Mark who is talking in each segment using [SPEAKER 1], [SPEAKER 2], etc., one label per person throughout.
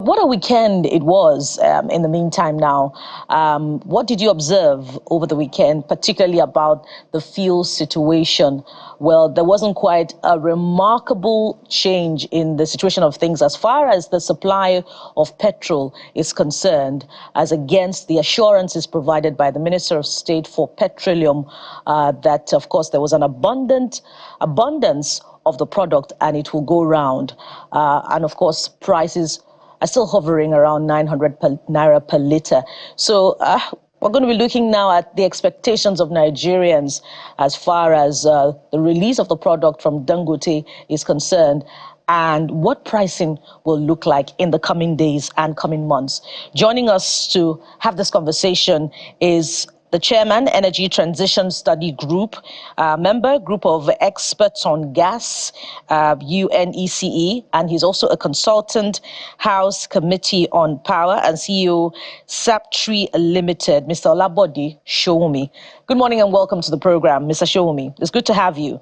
[SPEAKER 1] what a weekend it was in the meantime now. What did you observe over the weekend, particularly about the fuel situation? Well, there wasn't quite a remarkable change in the situation of things as far as the supply of petrol is concerned, as against the assurances provided by the Minister of State for Petroleum that, of course, there was an abundance of the product and it will go round. And of course, prices are still hovering around 900 naira per litre. So we're going to be looking now at the expectations of Nigerians as far as the release of the product from Dangote is concerned, and what pricing will look like in the coming days and coming months. Joining us to have this conversation is the Chairman, Energy Transition Study Group, member, Group of Experts on Gas, UNECE, and he's also a consultant, House Committee on Power, and CEO, Saptree Limited, Mr. Olabode Showumi. Good morning and welcome to the program, Mr. Showumi. It's good to have you.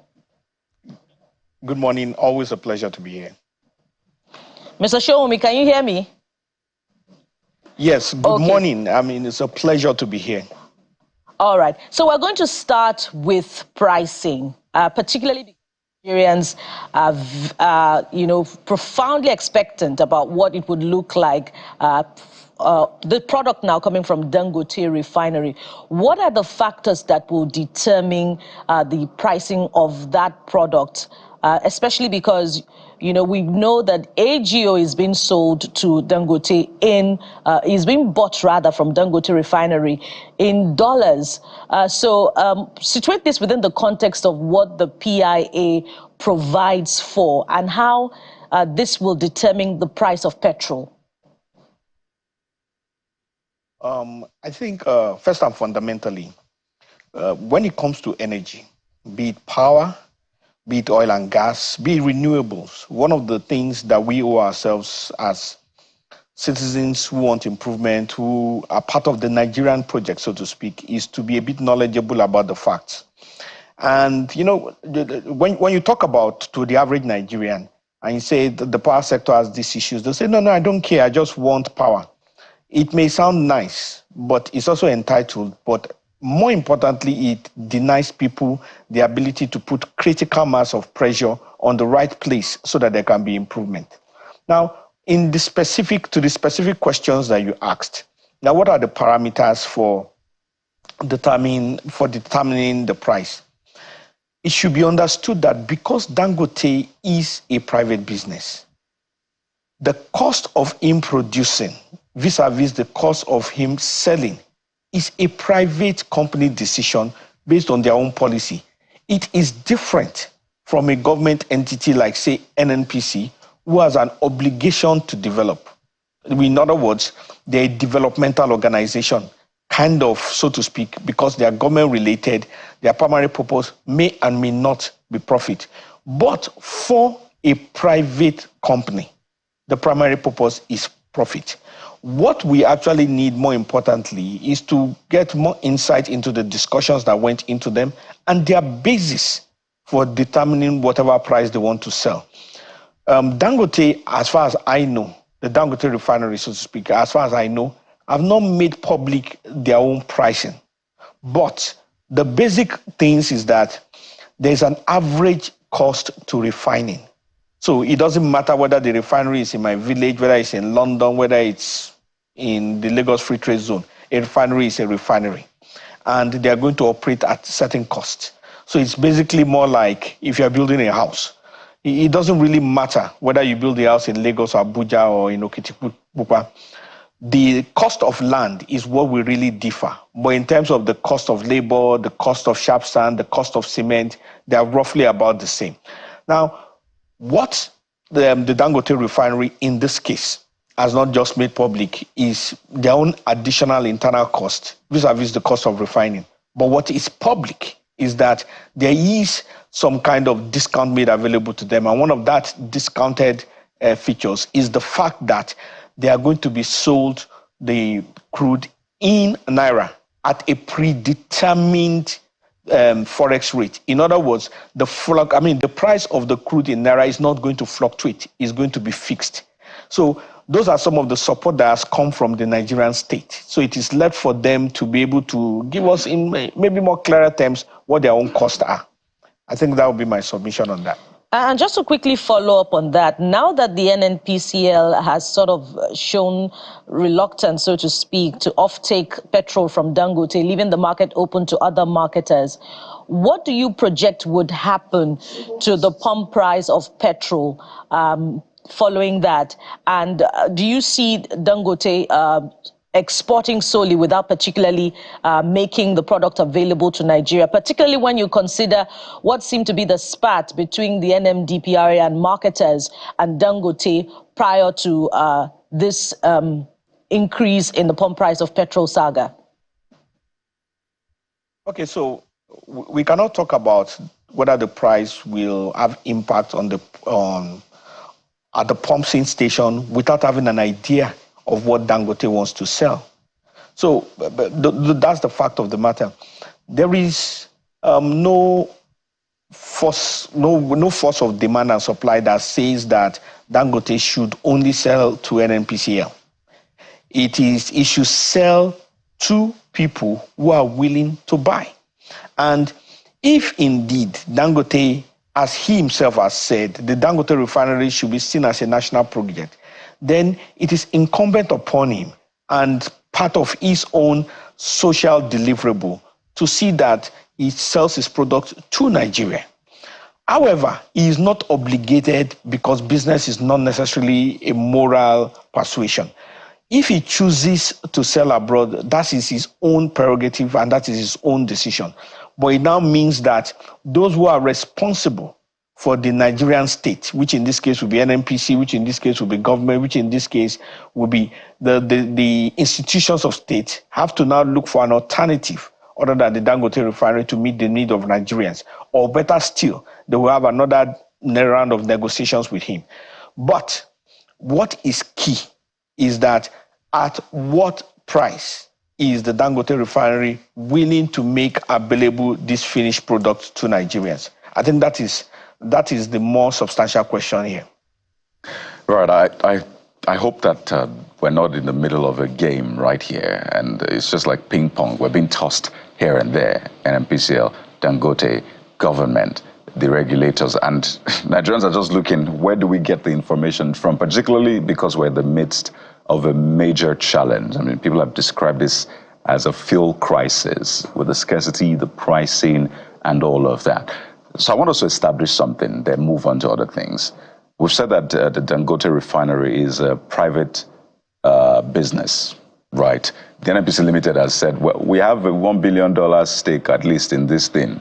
[SPEAKER 2] Good morning. Always a pleasure to be here.
[SPEAKER 1] Mr. Showumi, can you hear me?
[SPEAKER 2] Yes, good morning. I mean, it's a pleasure to be here.
[SPEAKER 1] All right. So we're going to start with pricing, particularly because Nigerians are, profoundly expectant about what it would look like. The product now coming from Dangote Refinery. What are the factors that will determine the pricing of that product, especially because we know that AGO is being sold to Dangote is being bought rather from Dangote Refinery in dollars. So situate this within the context of what the PIA provides for and how this will determine the price of petrol.
[SPEAKER 2] I think first and fundamentally, when it comes to energy, be it power, be it oil and gas, be it renewables, one of the things that we owe ourselves as citizens who want improvement, who are part of the Nigerian project, so to speak, is to be a bit knowledgeable about the facts. And, when you talk about to the average Nigerian and you say that the power sector has these issues, they'll say, no, I don't care, I just want power. It may sound nice, but it's also entitled, but more importantly, it denies people the ability to put critical mass of pressure on the right place so that there can be improvement. Now, to the specific questions that you asked, now what are the parameters for determining the price? It should be understood that because Dangote is a private business, the cost of him producing vis-a-vis the cost of him selling is a private company decision based on their own policy. It is different from a government entity like, say, NNPC, who has an obligation to develop. In other words, they're a developmental organization, kind of, so to speak, because they are government-related, their primary purpose may and may not be profit. But for a private company, the primary purpose is profit. What we actually need, more importantly, is to get more insight into the discussions that went into them and their basis for determining whatever price they want to sell. Dangote, as far as I know, the Dangote Refinery, so to speak, as far as I know, have not made public their own pricing. But the basic things is that there's an average cost to refining. So it doesn't matter whether the refinery is in my village, whether it's in London, whether it's in the Lagos Free Trade Zone. A refinery is a refinery. And they are going to operate at certain costs. So it's basically more like if you're building a house. It doesn't really matter whether you build a house in Lagos or Abuja or in Okitipupa. The cost of land is what will really differ. But in terms of the cost of labor, the cost of sharp sand, the cost of cement, they are roughly about the same. Now, what the Dangote Refinery in this case has not just made public is their own additional internal cost vis-a-vis the cost of refining. But what is public is that there is some kind of discount made available to them. And one of that discounted features is the fact that they are going to be sold the crude in Naira at a predetermined forex rate. In other words, the price of the crude in Naira is not going to fluctuate. It's going to be fixed. So those are some of the support that has come from the Nigerian state. So it is left for them to be able to give us in maybe more clearer terms what their own costs are. I think that would be my submission on that.
[SPEAKER 1] And just to quickly follow up on that, now that the NNPCL has sort of shown reluctance, so to speak, to offtake petrol from Dangote, leaving the market open to other marketers, what do you project would happen to the pump price of petrol following that? And do you see Dangote exporting solely without particularly making the product available to Nigeria, particularly when you consider what seemed to be the spat between the NMDPRA and marketers and Dangote prior to this increase in the pump price of petrol saga?
[SPEAKER 2] Okay, so we cannot talk about whether the price will have impact on the at the pumping station without having an idea of what Dangote wants to sell. So that's the fact of the matter. There is no force of demand and supply that says that Dangote should only sell to NNPCL. It should sell to people who are willing to buy. And if indeed Dangote, as he himself has said, the Dangote Refinery should be seen as a national project, then it is incumbent upon him and part of his own social deliverable to see that he sells his product to Nigeria. However, he is not obligated because business is not necessarily a moral persuasion. If he chooses to sell abroad, that is his own prerogative and that is his own decision. But it now means that those who are responsible for the Nigerian state, which in this case will be NNPC, which in this case will be government, which in this case will be the institutions of state, have to now look for an alternative other than the Dangote Refinery to meet the need of Nigerians. Or better still, they will have another round of negotiations with him. But what is key is that at what price is the Dangote Refinery willing to make available this finished product to Nigerians? I think that is the more substantial question here.
[SPEAKER 3] Right. I hope that we're not in the middle of a game right here, and it's just like ping pong. We're being tossed here and there. NNPCL, Dangote, government, the regulators, and Nigerians are just looking, where do we get the information from, particularly because we're in the midst of a major challenge. I mean, people have described this as a fuel crisis with the scarcity, the pricing, and all of that. So I want us to establish something, then move on to other things. We've said that the Dangote Refinery is a private business, right? The NNPC Limited has said, well, we have a $1 billion stake, at least in this thing,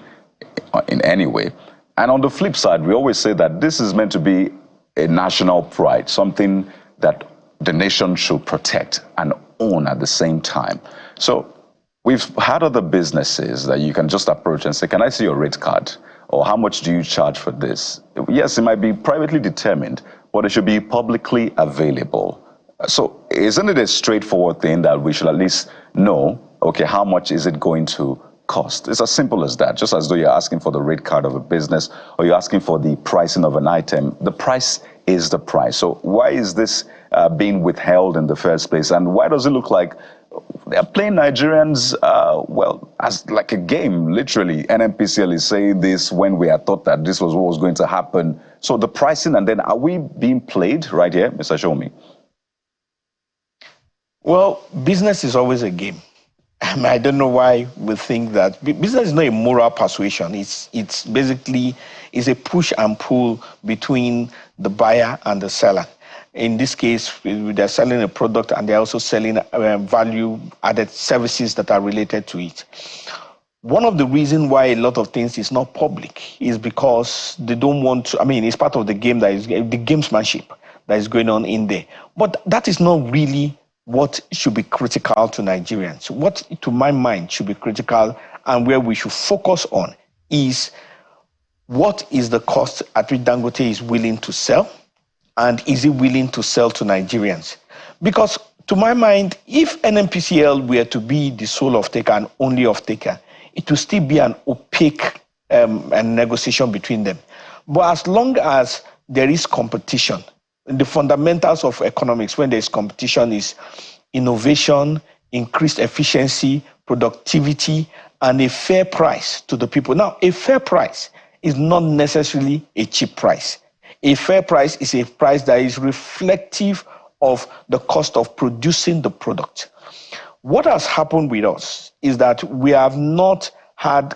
[SPEAKER 3] in any way. And on the flip side, we always say that this is meant to be a national pride, something that the nation should protect and own at the same time. So we've had other businesses that you can just approach and say, can I see your rate card? Or how much do you charge for this? Yes, it might be privately determined, but it should be publicly available. So isn't it a straightforward thing that we should at least know, okay, how much is it going to cost? It's as simple as that, just as though you're asking for the rate card of a business or you're asking for the pricing of an item. The price is the price. So why is this being withheld in the first place? And why does it look like they're playing Nigerians, well, as like a game, literally? NNPCL is saying this when we had thought that this was what was going to happen. So the pricing, and then are we being played right here, Mr. Shomi?
[SPEAKER 2] Well, business is always a game. I don't know why we think that business is not a moral persuasion. It's basically a push and pull between the buyer and the seller. In this case, they're selling a product and they're also selling value-added services that are related to it. One of the reasons why a lot of things is not public is because they don't want to, I mean, it's part of the game, that is the gamesmanship that is going on in there. But that is not really what should be critical to Nigerians. What, to my mind, should be critical and where we should focus on is what is the cost at which Dangote is willing to sell, and is he willing to sell to Nigerians? Because to my mind, if NNPCL were to be the sole off-taker and only off-taker, it will still be an opaque negotiation between them. But as long as there is competition, the fundamentals of economics when there's competition is innovation, increased efficiency, productivity, and a fair price to the people. Now, a fair price is not necessarily a cheap price. A fair price is a price that is reflective of the cost of producing the product. What has happened with us is that we have not had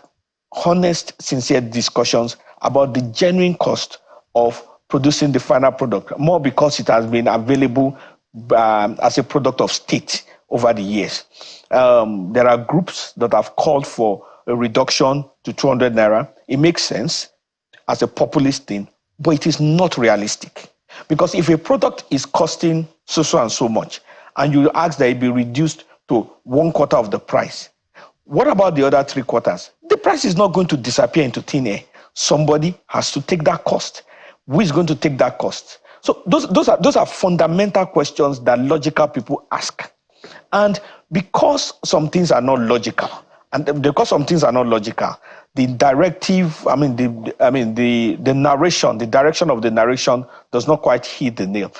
[SPEAKER 2] honest, sincere discussions about the genuine cost of producing the final product, more because it has been available as a product of state over the years. There are groups that have called for a reduction to 200 naira. It makes sense as a populist thing, but it is not realistic. Because if a product is costing so and so much, and you ask that it be reduced to 1/4 of the price, what about the other 3/4? The price is not going to disappear into thin air. Somebody has to take that cost. Who is going to take that cost? So those are fundamental questions that logical people ask. And because some things are not logical, the directive, the narration, the direction of the narration does not quite hit the nail.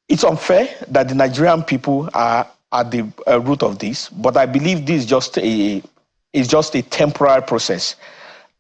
[SPEAKER 2] It's unfair that the Nigerian people are at the root of this, but I believe this is just a temporary process.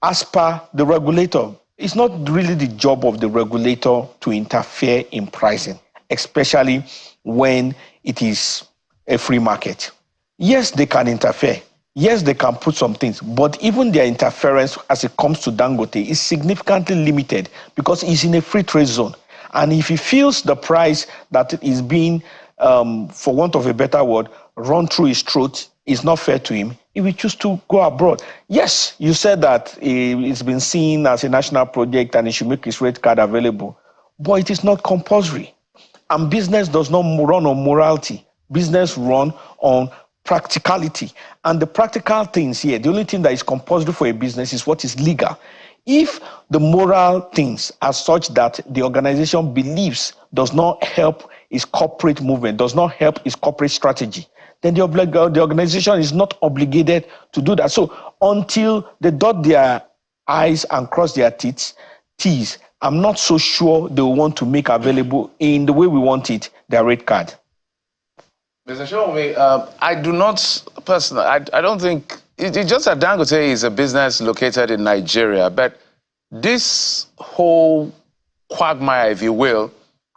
[SPEAKER 2] As per the regulator, it's not really the job of the regulator to interfere in pricing, especially when it is a free market. Yes, they can interfere. Yes, they can put some things, but even their interference as it comes to Dangote is significantly limited because it's in a free trade zone. And if he feels the price that is being, for want of a better word, run through his throat is not fair to him, he will choose to go abroad. Yes, you said that it's been seen as a national project and he should make his rate card available, but it is not compulsory. And business does not run on morality. Business run on practicality. And the practical things here, the only thing that is compulsory for a business is what is legal. If the moral things are such that the organization believes does not help its corporate movement, does not help its corporate strategy, then the organization is not obligated to do that. So until they dot their I's and cross their T's, I'm not so sure they will want to make available in the way we want it, their rate card.
[SPEAKER 4] Mr. Shomi, I do not personally, I don't think, it's just that Dangote is a business located in Nigeria, but this whole quagmire, if you will,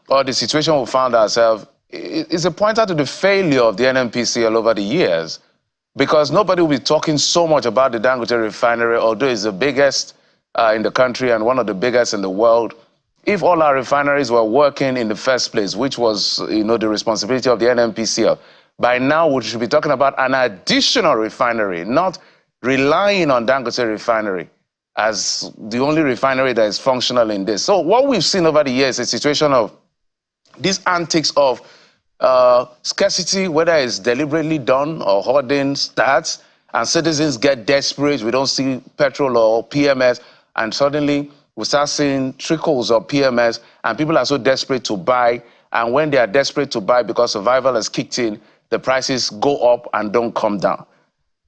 [SPEAKER 4] or the situation we found ourselves, is a pointer to the failure of the NNPCL over the years, because nobody will be talking so much about the Dangote Refinery, although it's the biggest in the country and one of the biggest in the world. If all our refineries were working in the first place, which was, the responsibility of the NNPCL, by now we should be talking about an additional refinery, not relying on Dangote Refinery as the only refinery that is functional in this. So what we've seen over the years is a situation of these antics of scarcity, whether it's deliberately done or hoarding starts, and citizens get desperate. We don't see petrol or PMS, and suddenly we start seeing trickles of PMS, and people are so desperate to buy. And when they are desperate to buy because survival has kicked in, the prices go up and don't come down.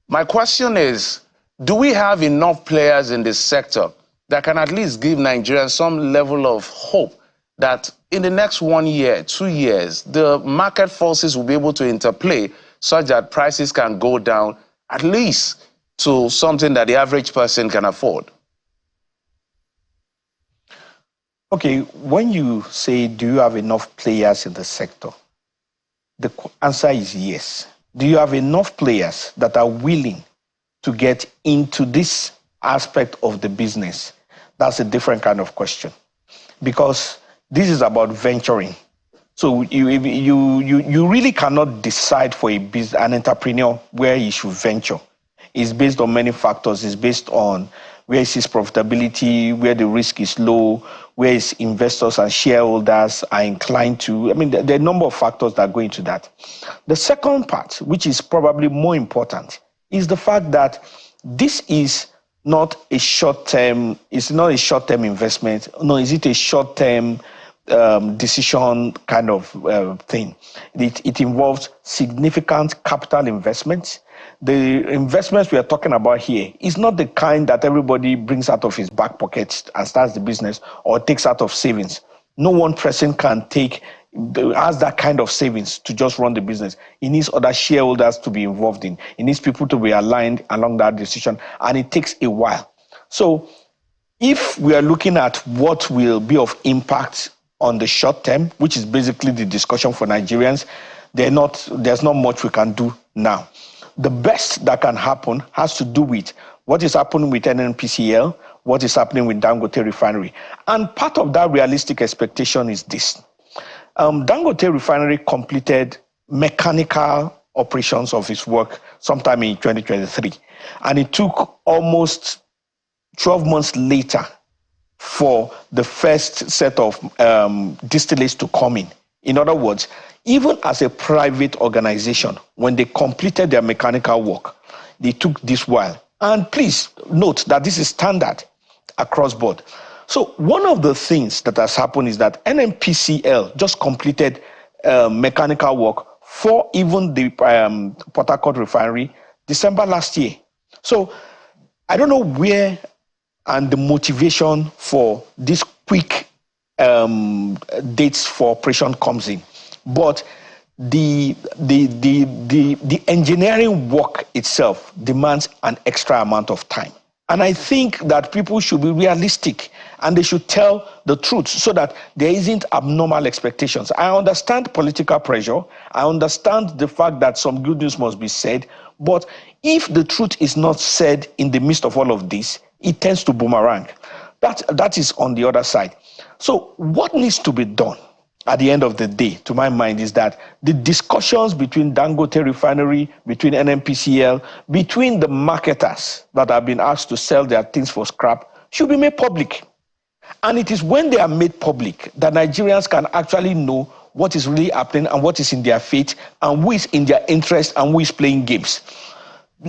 [SPEAKER 4] My question is, do we have enough players in this sector that can at least give Nigerians some level of hope that in the next 1 year, 2 years, the market forces will be able to interplay such that prices can go down at least to something that the average person can afford?
[SPEAKER 2] Okay, when you say, do you have enough players in the sector? The answer is yes. Do you have enough players that are willing to get into this aspect of the business? That's a different kind of question, because this is about venturing. So you really cannot decide for an entrepreneur where he should venture. It's based on many factors. It's based on where is his profitability, where the risk is low, where his investors and shareholders are inclined to. I mean, there are a number of factors that go into that. The second part, which is probably more important, is the fact that this is not a short-term, it's not a short-term investment. No, is it a short-term decision kind of thing? It involves significant capital investments. the investments we are talking about here is not the kind that everybody brings out of his back pocket and starts the business or takes out of savings. No one person can has that kind of savings to just run the business. He needs other shareholders to be involved in. He needs people to be aligned along that decision, and it takes a while. So if we are looking at what will be of impact on the short term, which is basically the discussion for Nigerians, there's not much we can do now. The best that can happen has to do with what is happening with NNPCL, what is happening with Dangote Refinery. And part of that realistic expectation is this. Dangote Refinery completed mechanical operations of its work sometime in 2023. And it took almost 12 months later for the first set of distillates to come in. In other words, even as a private organization, when they completed their mechanical work, they took this while. And please note that this is standard across board. So one of the things that has happened is that NNPCL just completed mechanical work for even the Port Harcourt Refinery December last year. So I don't know where and the motivation for this quick dates for operation comes in, but the engineering work itself demands an extra amount of time. And I think that people should be realistic and they should tell the truth so that there isn't abnormal expectations. I understand political pressure. I understand the fact that some good news must be said. But if the truth is not said in the midst of all of this, it tends to boomerang. That is on the other side. So what needs to be done at the end of the day, to my mind, is that the discussions between Dangote Refinery, between NNPCL, between the marketers that have been asked to sell their things for scrap should be made public. And it is when they are made public that Nigerians can actually know what is really happening and what is in their fate and who is in their interest and who is playing games.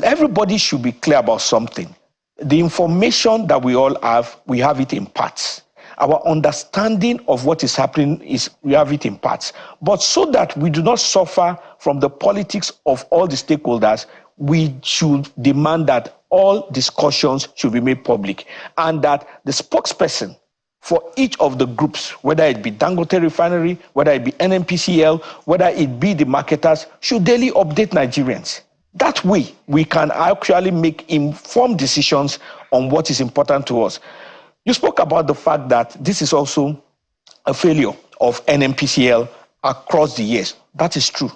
[SPEAKER 2] Everybody should be clear about something. The information that we all have, we have it in parts. Our understanding of what is happening is we have it in parts. But so that we do not suffer from the politics of all the stakeholders, we should demand that all discussions should be made public and that the spokesperson for each of the groups, whether it be Dangote Refinery, whether it be NNPCL, whether it be the marketers, should daily update Nigerians. That way, we can actually make informed decisions on what is important to us. You spoke about the fact that this is also a failure of NNPCL across the years. That is true.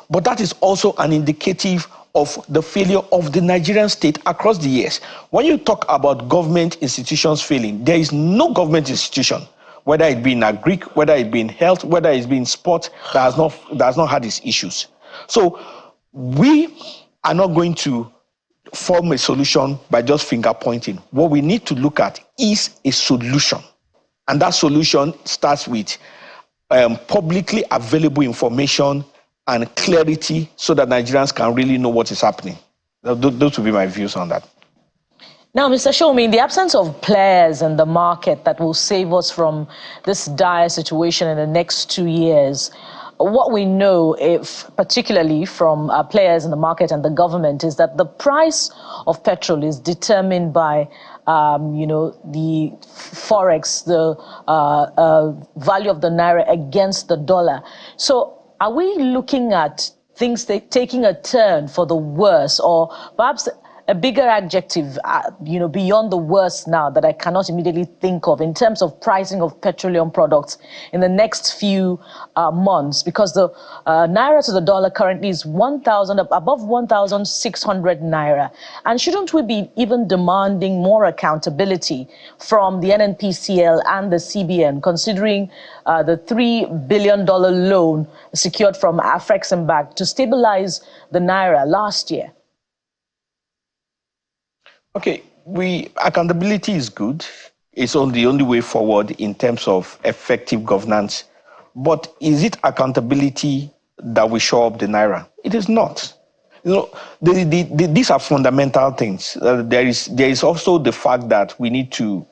[SPEAKER 2] But that is also an indicative of the failure of the Nigerian state across the years. When you talk about government institutions failing, there is no government institution, whether it be in agri, whether it be in health, whether it be in sport, that has not had its issues. So we are not going to form a solution by just finger pointing. What we need to look at is a solution. And that solution starts with publicly available information and clarity so that Nigerians can really know what is happening. Those would be my views on that.
[SPEAKER 1] Now, Mr. Shomi, in the absence of players in the market that will save us from this dire situation in the next 2 years, what we know, particularly from players in the market and the government, is that the price of petrol is determined by, the forex, the value of the naira against the dollar. So are we looking at things taking a turn for the worse, or perhaps a bigger adjective, beyond the worst now that I cannot immediately think of in terms of pricing of petroleum products in the next few months? Because the naira to the dollar currently is above 1,600 naira. And shouldn't we be even demanding more accountability from the NNPCL and the CBN, considering the $3 billion loan secured from Afreximbank to stabilize the naira last year?
[SPEAKER 2] Okay, accountability is good. It's the only way forward in terms of effective governance. But is it accountability that will show up the naira? It is not. These are fundamental things. There is also the fact that we need to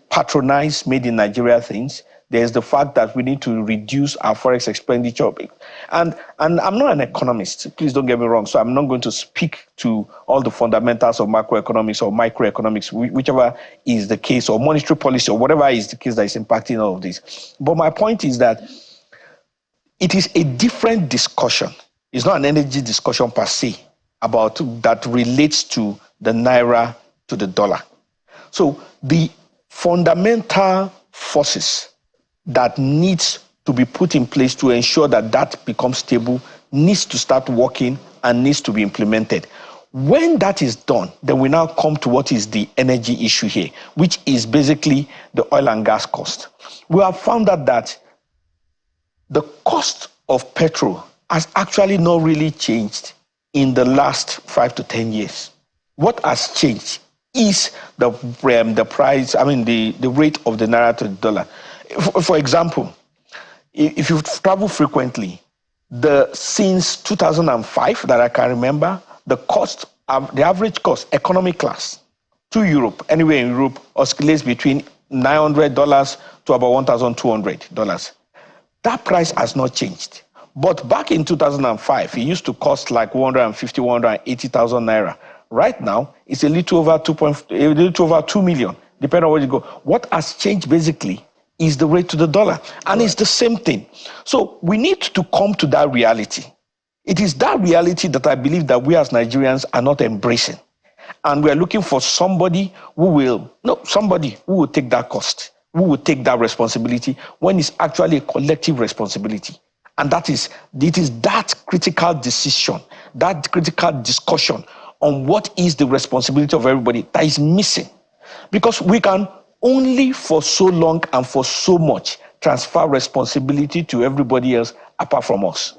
[SPEAKER 2] patronize made in Nigeria things. There's the fact that we need to reduce our forex expenditure. And I'm not an economist, please don't get me wrong, so I'm not going to speak to all the fundamentals of macroeconomics or microeconomics, whichever is the case, or monetary policy, or whatever is the case that is impacting all of this. But my point is that it is a different discussion. It's not an energy discussion per se about that relates to the naira to the dollar. So the fundamental forces that needs to be put in place to ensure that that becomes stable needs to start working and needs to be implemented. When that is done, then we now come to what is the energy issue here, which is basically the oil and gas cost. We have found out that the cost of petrol has actually not really changed in the last 5 to 10 years. What has changed is the price, the rate of the naira to the dollar. For example, if you travel frequently, since 2005 that I can remember, the average cost, economy class, to Europe, anywhere in Europe, oscillates between $900 to about $1,200. That price has not changed. But back in 2005, it used to cost like 150,000, 180,000 naira. Right now, it's a little over 2 million, depending on where you go. What has changed basically is the rate to the dollar. And It's the same thing. So we need to come to that reality. It is that reality that I believe that we as Nigerians are not embracing. And we are looking for somebody who will take that cost, who will take that responsibility when it's actually a collective responsibility. And it is that critical decision, that critical discussion on what is the responsibility of everybody that is missing. Because we can only for so long and for so much transfer responsibility to everybody else apart from us.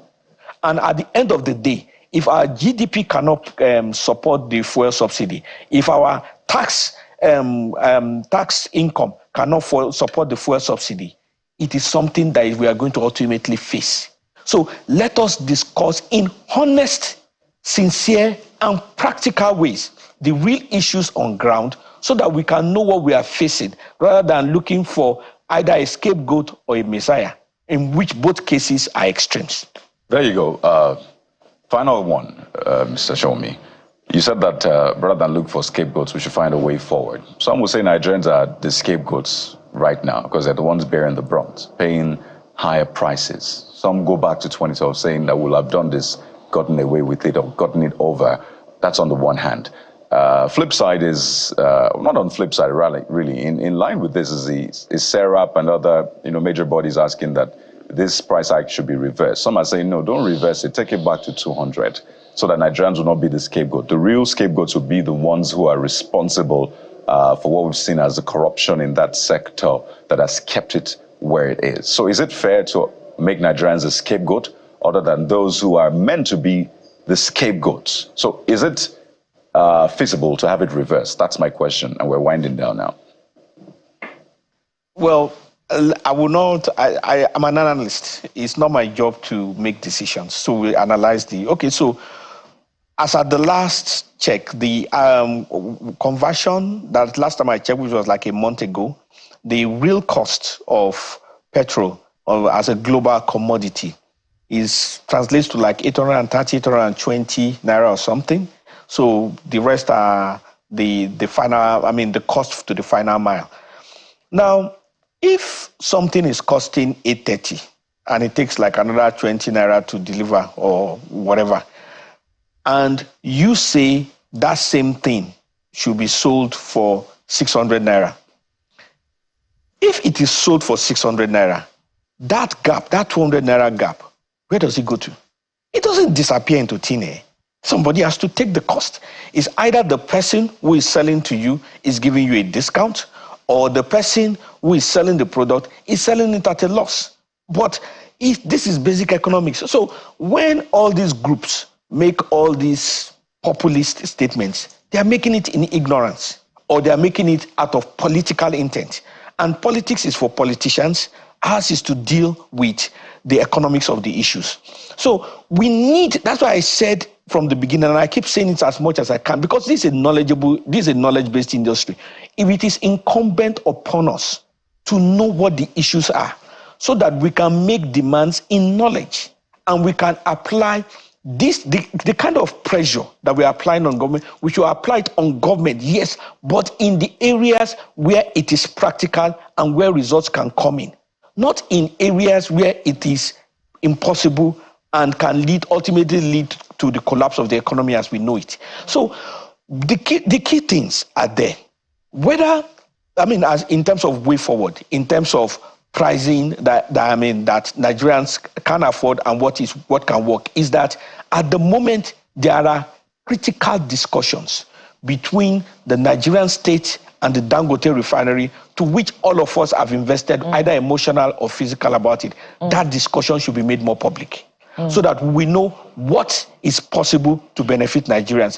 [SPEAKER 2] And at the end of the day, if our GDP cannot support the fuel subsidy, if our tax income cannot support the fuel subsidy, it is something that we are going to ultimately face. So let us discuss in honest, sincere, and practical ways the real issues on ground so that we can know what we are facing rather than looking for either a scapegoat or a messiah, in which both cases are extremes.
[SPEAKER 3] There you go. Final one, Mr. Shomi. You said that rather than look for scapegoats, we should find a way forward. Some will say Nigerians are the scapegoats right now because they're the ones bearing the brunt, paying higher prices. Some go back to 2012 saying that we'll have done this, gotten away with it, or gotten it over. That's on the one hand. Flip side is, not on flip side, really. In line with this is SERAP and other major bodies asking that this price hike should be reversed. Some are saying, no, don't reverse it, take it back to 200 so that Nigerians will not be the scapegoat. The real scapegoats will be the ones who are responsible for what we've seen as the corruption in that sector that has kept it where it is. So is it fair to make Nigerians a scapegoat other than those who are meant to be the scapegoats? So is it feasible to have it reversed? That's my question, and we're winding down now.
[SPEAKER 2] Well, I will not, I'm an analyst. It's not my job to make decisions. So we analyze so as at the last check, the conversion, that last time I checked, which was like a month ago, the real cost of petrol as a global commodity translates to like 830, 820 naira or something. So the rest are the cost to the final mile. Now, if something is costing 830 and it takes like another 20 naira to deliver or whatever, and you say that same thing should be sold for 600 naira, if it is sold for 600 naira, that gap, that 200 naira gap, where does it go to? It doesn't disappear into thin air. Somebody has to take the cost. It's either the person who is selling to you is giving you a discount, or the person who is selling the product is selling it at a loss. But this is basic economics. So when all these groups make all these populist statements, they are making it in ignorance, or they are making it out of political intent. And politics is for politicians. Ours is to deal with the economics of the issues. So that's why I said from the beginning, and I keep saying it as much as I can, because this is a knowledge-based industry. If it is incumbent upon us to know what the issues are, so that we can make demands in knowledge, and we can apply the kind of pressure that we are applying on government. We should apply it on government, yes, but in the areas where it is practical and where results can come in, not in areas where it is impossible and can ultimately lead to the collapse of the economy as we know it. So the key things are there. As in terms of way forward, in terms of pricing that Nigerians can afford and what can work, is that at the moment there are critical discussions between the Nigerian state and the Dangote Refinery, to which all of us have invested either emotional or physical about it. That discussion should be made more public, so that we know what is possible to benefit Nigerians.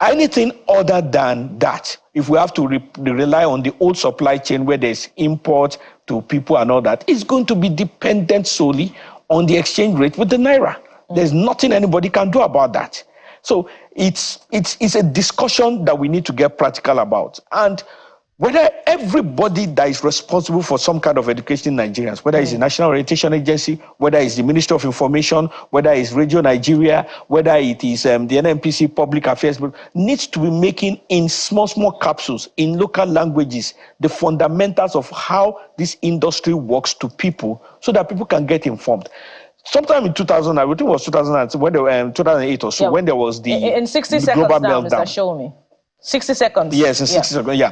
[SPEAKER 2] Anything other than that, if we have to rely on the old supply chain where there's import to people and all that, it's going to be dependent solely on the exchange rate with the Naira. There's nothing anybody can do about that. So it's a discussion that we need to get practical about. And whether everybody that is responsible for some kind of education in Nigerians, whether it's the National Orientation Agency, whether it's the Ministry of Information, whether it's Radio Nigeria, whether it is the NNPC Public Affairs, needs to be making in small capsules, in local languages, the fundamentals of how this industry works to people, so that people can get informed. Sometime in 2000, I think it was 2008 or so, when there was
[SPEAKER 1] in 60 seconds
[SPEAKER 2] global
[SPEAKER 1] now,
[SPEAKER 2] meltdown.
[SPEAKER 1] Mr. Show me. 60 seconds.
[SPEAKER 2] Yes, in 60 seconds, yeah.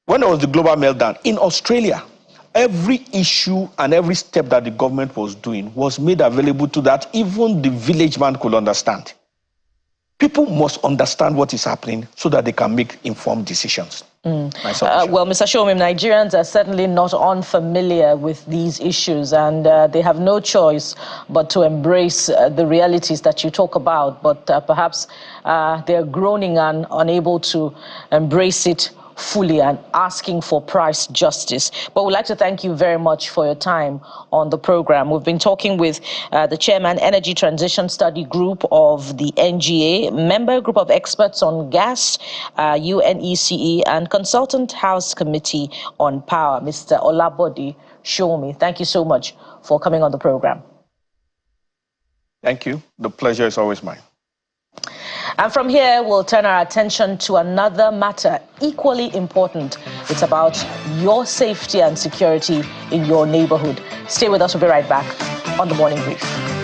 [SPEAKER 2] When there was the global meltdown, in Australia, every issue and every step that the government was doing was made available to that even the village man could understand. People must understand what is happening so that they can make informed decisions.
[SPEAKER 1] Well, Mr. Showme, Nigerians are certainly not unfamiliar with these issues, and they have no choice but to embrace the realities that you talk about. But perhaps they're groaning and unable to embrace it fully and asking for price justice. But we'd like to thank you very much for your time on the program. We've been talking with the Chairman, Energy Transition Study Group of the NGA, member group of experts on gas, UNECE, and Consultant House Committee on Power, Mr. Olabode Shomi. Thank you so much for coming on the program.
[SPEAKER 2] Thank you. The pleasure is always mine.
[SPEAKER 1] And from here, we'll turn our attention to another matter equally important. It's about your safety and security in your neighborhood. Stay with us. We'll be right back on The Morning Brief.